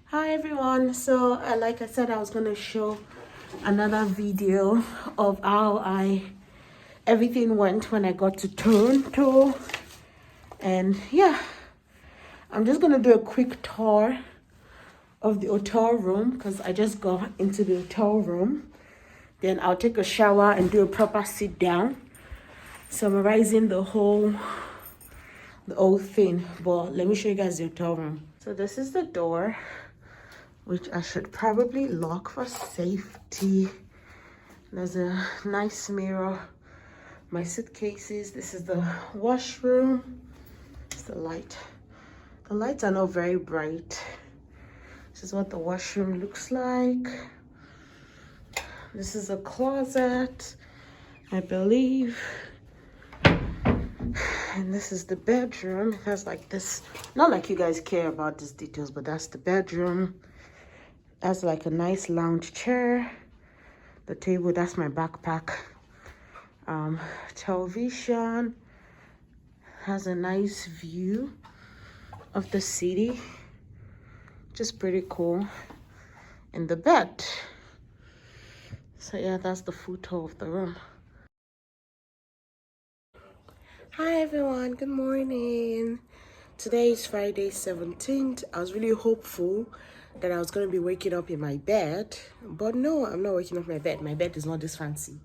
Hi everyone, so like I said, I was gonna show another video of how everything went when I got to Toronto. And yeah, I'm just gonna do a quick tour of the hotel room because I just got into the hotel room. Then I'll take a shower and do a proper sit down, summarizing the whole thing. But let me show you guys the hotel room. So this is the door, which I should probably lock for safety. There's a nice mirror, my suitcases. This is the washroom. It's the light. The lights are not very bright. This is what the washroom looks like. This is a closet, I believe. And this is the bedroom. It has like this, not like you guys care about these details, but that's the bedroom. That's like a nice lounge chair. The table, that's my backpack. Television. Has a nice view of the city. Just pretty cool. And the bed. So yeah, that's the photo of the room. Hi everyone, good morning. Today is Friday 17th. I was really hopeful that I was going to be waking up in my bed, but no, I'm not waking up in my bed. My bed is not this fancy.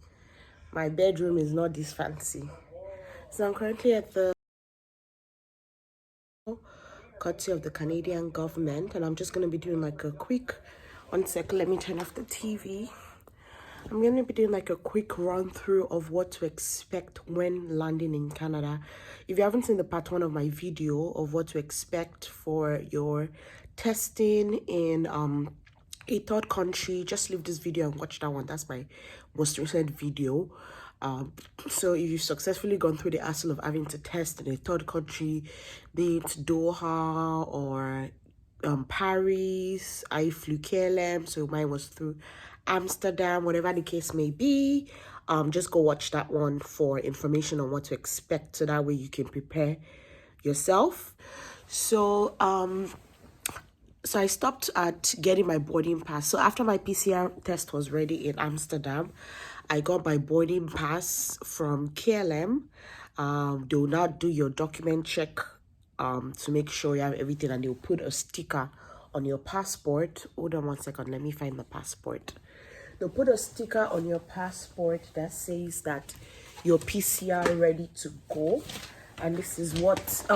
My bedroom is not this fancy. So I'm currently at the courtesy of the Canadian government, and I'm just going to be doing like a quick, 1 second, let me turn off the TV. I'm going to be doing like a quick run through of what to expect when landing in Canada. If you haven't seen the part 1 of my video of what to expect for your testing in a third country, just leave this video and watch that one. That's my most recent video. So if you've successfully gone through the hassle of having to test in a third country, be it Doha or Paris, I flew KLM, so mine was through Amsterdam, whatever the case may be, just go watch that one for information on what to expect, so that way you can prepare yourself. So so I stopped at getting my boarding pass. So after my PCR test was ready in Amsterdam, I got my boarding pass from KLM. They will now do your document check to make sure you have everything, and they'll put a sticker on your passport. Hold on 1 second, let me find the passport. They'll put a sticker on your passport that says that your PCR ready to go. And this is what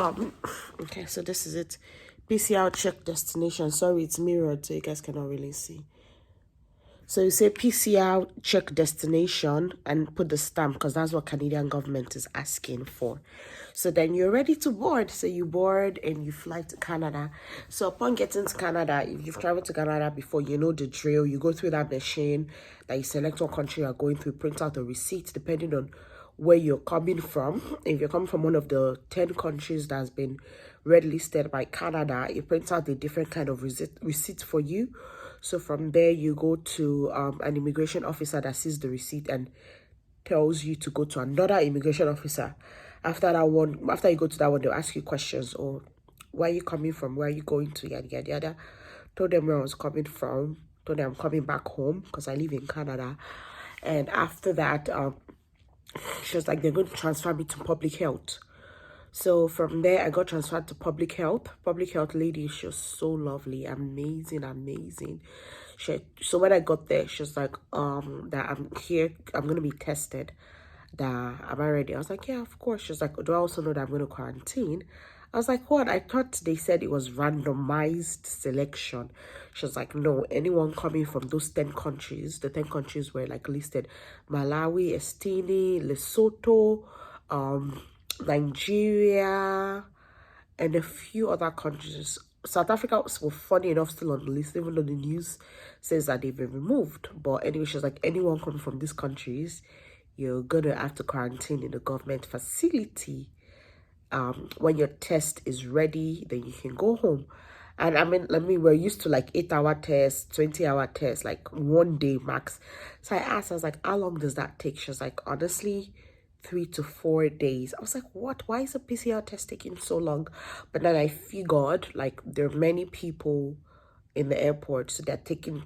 okay, so this is it. PCR check destination. Sorry, it's mirrored so you guys cannot really see. So you say PCR check destination and put the stamp, because that's what Canadian government is asking for. So then you're ready to board. So you board and you fly to Canada. So upon getting to Canada, if you've traveled to Canada before, you know the drill. You go through that machine, that you select what country you're going through, print out a receipt depending on where you're coming from. If you're coming from one of the 10 countries that's been red listed by Canada, it prints out a different kind of receipt for you. So from there, you go to an immigration officer that sees the receipt and tells you to go to another immigration officer. After that one, after you go to that one, they'll ask you questions. Or where are you coming from? Where are you going to? Yada, yada, yada. Told them where I was coming from. Told them I'm coming back home because I live in Canada. And after that, she was like, they're going to transfer me to public health. So from there, I got transferred to public health. Public health lady, she was so lovely, amazing. So when I got there, she was like, that I'm here, I'm gonna be tested. That am I ready? I was like, yeah, of course. She was like, do I also know that I'm gonna quarantine? I was like, what? I thought they said it was randomized selection. She was like, no, anyone coming from those 10 countries, the 10 countries were like listed: Malawi, Eswatini, Lesotho, Nigeria, and a few other countries. South Africa was funny enough still on the list, even though the news says that they've been removed. But anyway, she was like, anyone coming from these countries, you're gonna have to quarantine in the government facility. When your test is ready, then you can go home. And I mean, we're used to like 8-hour tests, 20-hour tests, like 1 day max. So I asked, I was like, how long does that take? She was like, honestly, 3 to 4 days. I was like, what? Why is a PCR test taking so long? But then I figured, like, there are many people in the airport, so they're taking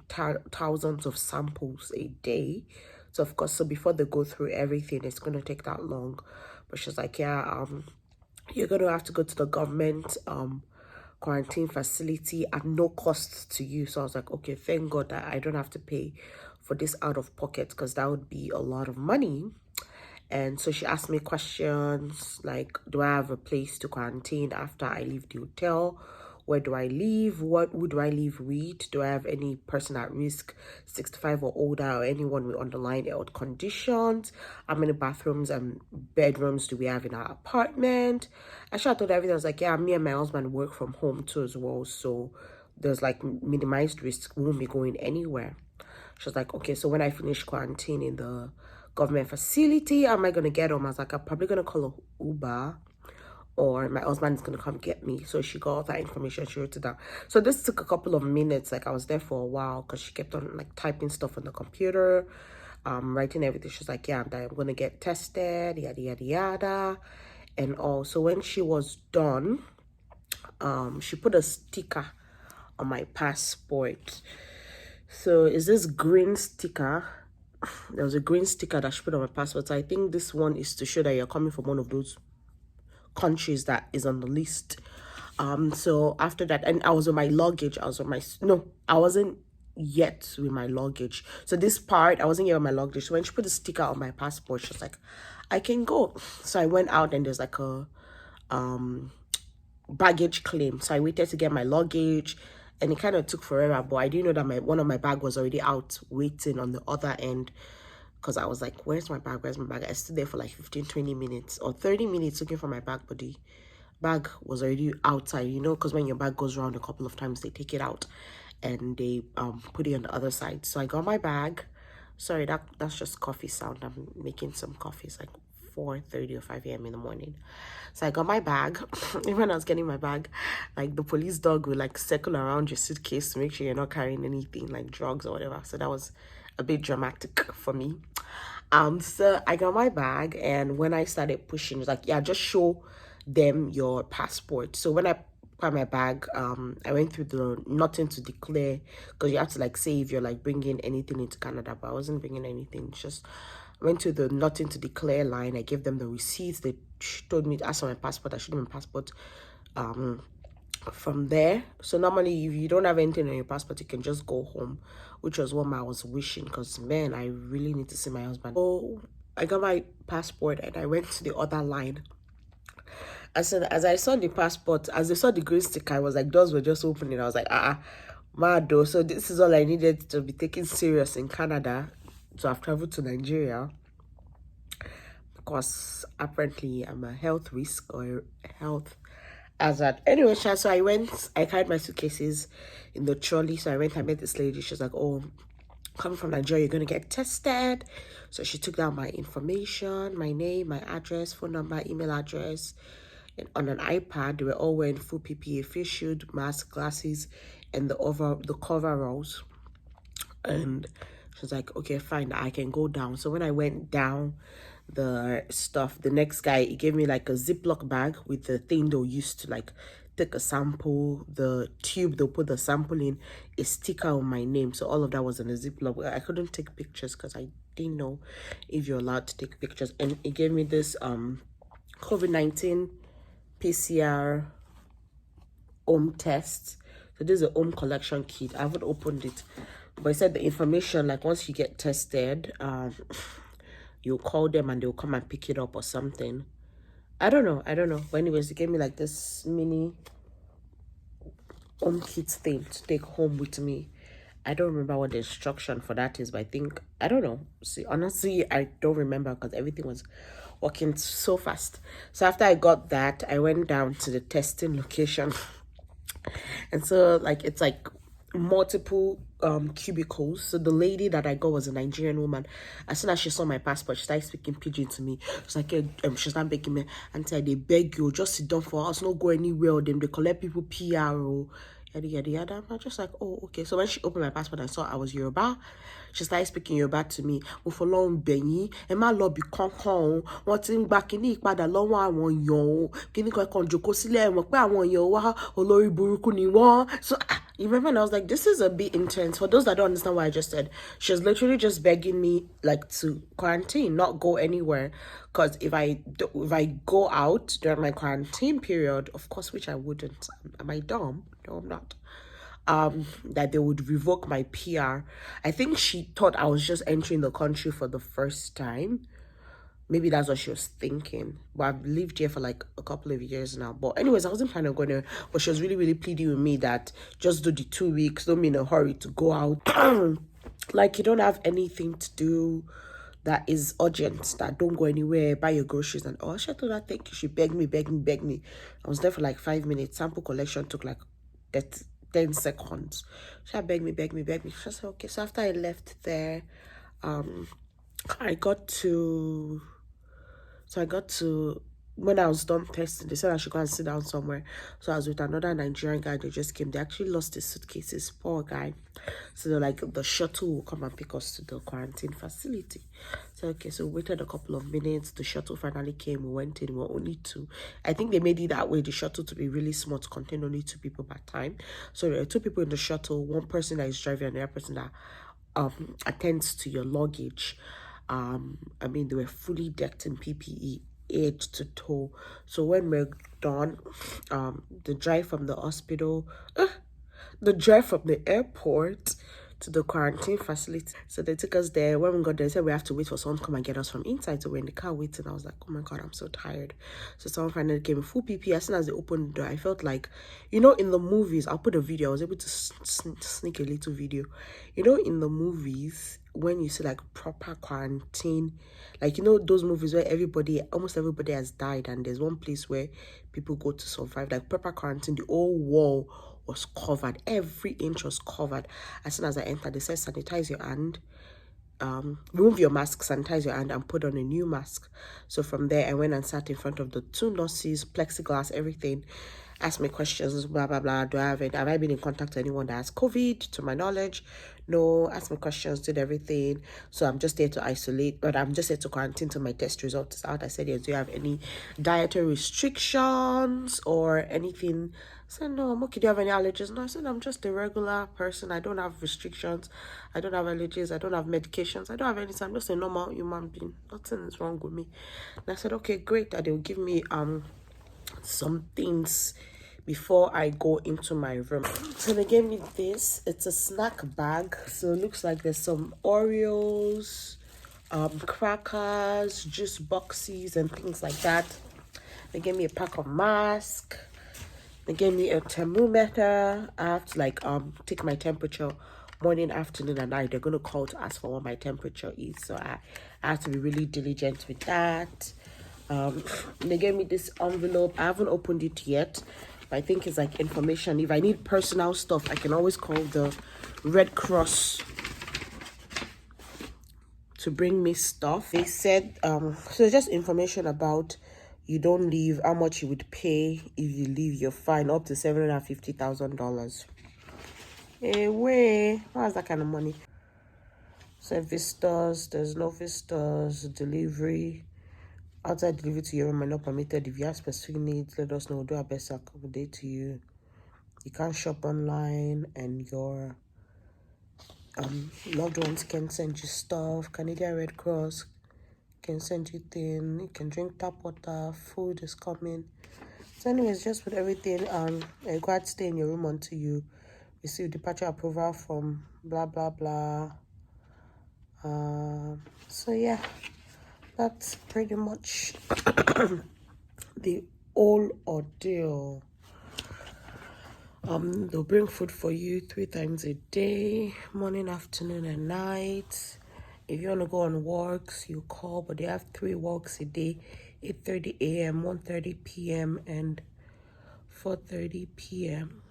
thousands of samples a day. So of course, so before they go through everything, it's going to take that long. But she's like, yeah, you're going to have to go to the government quarantine facility at no cost to you. So I was like, okay, thank God that I don't have to pay for this out of pocket, because that would be a lot of money. And so she asked me questions like, do I have a place to quarantine after I leave the hotel? Where do I live? Who do I live with? Do I have any person at risk, 65 or older, or anyone with underlying health conditions? How many bathrooms and bedrooms do we have in our apartment? Actually, I told everything. I was like, yeah, me and my husband work from home too as well. So there's like minimized risk. We won't be going anywhere. She was like, okay, so when I finish quarantine in the government facility, how am I going to get home? I was like, I'm probably going to call a Uber, or my husband is going to come get me. So she got all that information, she wrote it down. So this took a couple of minutes. Like, I was there for a while because she kept on like typing stuff on the computer, writing everything. She's like, yeah, I'm going to get tested, yada, yada, yada, and all. So when she was done, she put a sticker on my passport. So is this green sticker? There was a green sticker that she put on my passport. So I think this one is to show that you're coming from one of those countries that is on the list. So after that, and I was with my luggage. I wasn't yet with my luggage. So this part, I wasn't yet with my luggage. So when she put the sticker on my passport, she was like, I can go. So I went out, and there's like a baggage claim. So I waited to get my luggage, and it kind of took forever, but I didn't know that one of my bag was already out waiting on the other end, because I was like, where's my bag? I stood there for like 15-20 minutes or 30 minutes looking for my bag, but the bag was already outside, because when your bag goes around a couple of times, they take it out and they put it on the other side. So I got my bag. Sorry, that's just coffee sound. I'm making some coffee. It's like 4:30 or 5 a.m. in the morning. So I got my bag. Even when I was getting my bag, like, the police dog will like circle around your suitcase to make sure you're not carrying anything like drugs or whatever. So that was a bit dramatic for me. So I got my bag, and when I started pushing, it was like, yeah, just show them your passport. So when I got my bag, I went through the nothing to declare, because you have to like say if you're like bringing anything into Canada, but I wasn't bringing anything. Just went to the nothing to declare line. I gave them the receipts. They told me to ask for my passport. I showed them my passport. From there, so normally if you don't have anything on your passport, you can just go home, which was what I was wishing, because man, I really need to see my husband. So I got my passport, and I went to the other line. As I saw the passport, as I saw the green sticker, I was like, doors were just opening. I was like, mad though. So this is all I needed to be taken serious in Canada. So I've traveled to Nigeria, because apparently I'm a health risk or health hazard. Anyway, so I carried my suitcases in the trolley. So I met this lady. She was like, oh, coming from Nigeria, you're going to get tested. So she took down my information, my name, my address, phone number, email address, and on an iPad. They were all wearing full PPE, face shield, mask, glasses, and the coveralls. And she was like, okay, fine, I can go down. So when I went down, the stuff, the next guy, he gave me like a Ziploc bag with the thing they'll use to like take a sample, the tube they'll put the sample in, a sticker on my name. So all of that was in a Ziploc. I couldn't take pictures because I didn't know if you're allowed to take pictures. And he gave me this COVID-19 PCR home test. So this is a home collection kit. I haven't opened it, but it said the information, like once you get tested, you'll call them and they'll come and pick it up or something. I don't know. But anyways, they gave me like this mini home kit thing to take home with me. I don't remember what the instruction for that is, but I don't know. See, honestly, I don't remember because everything was working so fast. So after I got that, I went down to the testing location. And so like it's like multiple cubicles. So the lady that I got was a Nigerian woman. As soon as she saw my passport, she started speaking pidgin to me. She's like, she's not begging me, auntie, they beg you, just sit down for us, not go anywhere, or them they collect people PR, or yada yada yada. I'm just like, oh, okay. So when she opened my passport, I saw I was Yoruba. She started speaking Yoruba to me. Ufolong Benyi, Emma lobby concon, what's in back in Ipada Lawa one yo, Kiniko Conjoko Sile, Mokpa one yo, Olori Buruku ni one. So you remember, and I was like, this is a bit intense. For those that don't understand what I just said, she was literally just begging me like to quarantine, not go anywhere. Because if I go out during my quarantine period, of course, which I wouldn't, am I dumb? No, I'm not. That they would revoke my PR. I think she thought I was just entering the country for the first time. Maybe that's what she was thinking. But I've lived here for like a couple of years now. But anyways, I wasn't planning on going there. But she was really, really pleading with me that just do the 2 weeks. Don't be in a hurry to go out. Like you don't have anything to do that is urgent, that don't go anywhere, buy your groceries and all. She told her, thank you. She begged me. I was there for like 5 minutes. Sample collection took like 10 seconds. She begged me. She said, okay. So after I left there, I got to when I was done testing, they said I should go and sit down somewhere. So I was with another Nigerian guy. They just came. They actually lost his suitcases. Poor guy. So they're like, the shuttle will come and pick us to the quarantine facility. So okay, so we waited a couple of minutes. The shuttle finally came. We went in. We were only two. I think they made it that way, the shuttle to be really small, to contain only 2 people per time. So there are 2 people in the shuttle. One person that is driving and the other person that attends to your luggage. I mean, they were fully decked in PPE, head to toe. So when we're done, the drive from the hospital, the drive from the airport to the quarantine facility. So they took us there. When we got there, they said we have to wait for someone to come and get us from inside. So we're in the car waiting. I was like, oh my God, I'm so tired. So someone finally came in full PPE. As soon as they opened the door, I felt like, you know, in the movies, I'll put a video. I was able to sneak a little video. You know, in the movies, when you see like proper quarantine, like, you know, those movies where almost everybody has died and there's one place where people go to survive, like proper quarantine, the whole wall was covered, every inch was covered. As soon as I entered, they said sanitize your hand, remove your mask, sanitize your hand, and put on a new mask. So from there, I went and sat in front of the 2 nurses, plexiglass, everything. Asked me questions, blah blah blah. Have I been in contact with anyone that has COVID? To my knowledge, no. Asked me questions, did everything. So I'm just there to isolate, but I'm just there to quarantine till my test results is out. I said, yes, do you have any dietary restrictions or anything? I said, no, I'm okay. Do you have any allergies? No, I said, I'm just a regular person. I don't have restrictions. I don't have allergies. I don't have medications. I don't have anything. I'm just a normal human being. Nothing is wrong with me. And I said, okay, great. That they'll give me some things before I go into my room. So they gave me this. It's a snack bag. So it looks like there's some Oreos, crackers, juice boxes, and things like that. They gave me a pack of masks. They gave me a thermometer. I have to like take my temperature morning, afternoon, and night. They're gonna call to ask for what my temperature is. So I have to be really diligent with that. They gave me this envelope. I haven't opened it yet, but I think it's like information. If I need personal stuff, I can always call the Red Cross to bring me stuff. They said so just information about you don't leave, how much you would pay if you leave, you're fine, up to $750,000. Hey, way, what's that kind of money? So visitors, there's no visitors, delivery. Outside delivery to your room are not permitted. If you have specific needs, let us know. We'll do our best to accommodate to you. You can't shop online, and your loved ones can send you stuff. Canadian Red Cross can send you things. You can drink tap water. Food is coming. So anyways, just with everything, required to stay in your room until you receive departure approval from blah blah blah. So yeah, that's pretty much the whole ordeal. They'll bring food for you 3 times a day, morning, afternoon, and night. If you want to go on walks, you call, but they have 3 walks a day: 8:30 a.m., 1:30 p.m., and 4:30 p.m.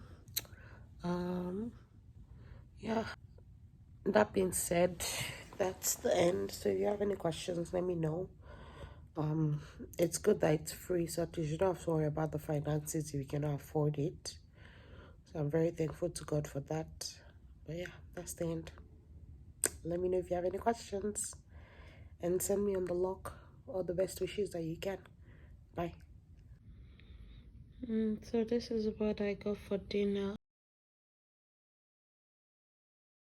Yeah. That being said, that's the end. So if you have any questions, let me know. It's good that it's free, so you don't have to worry about the finances if you cannot afford it. So I'm very thankful to God for that. But yeah, that's the end. Let me know if you have any questions and send me on the log all the best wishes that you can. Bye. So this is what I got for dinner.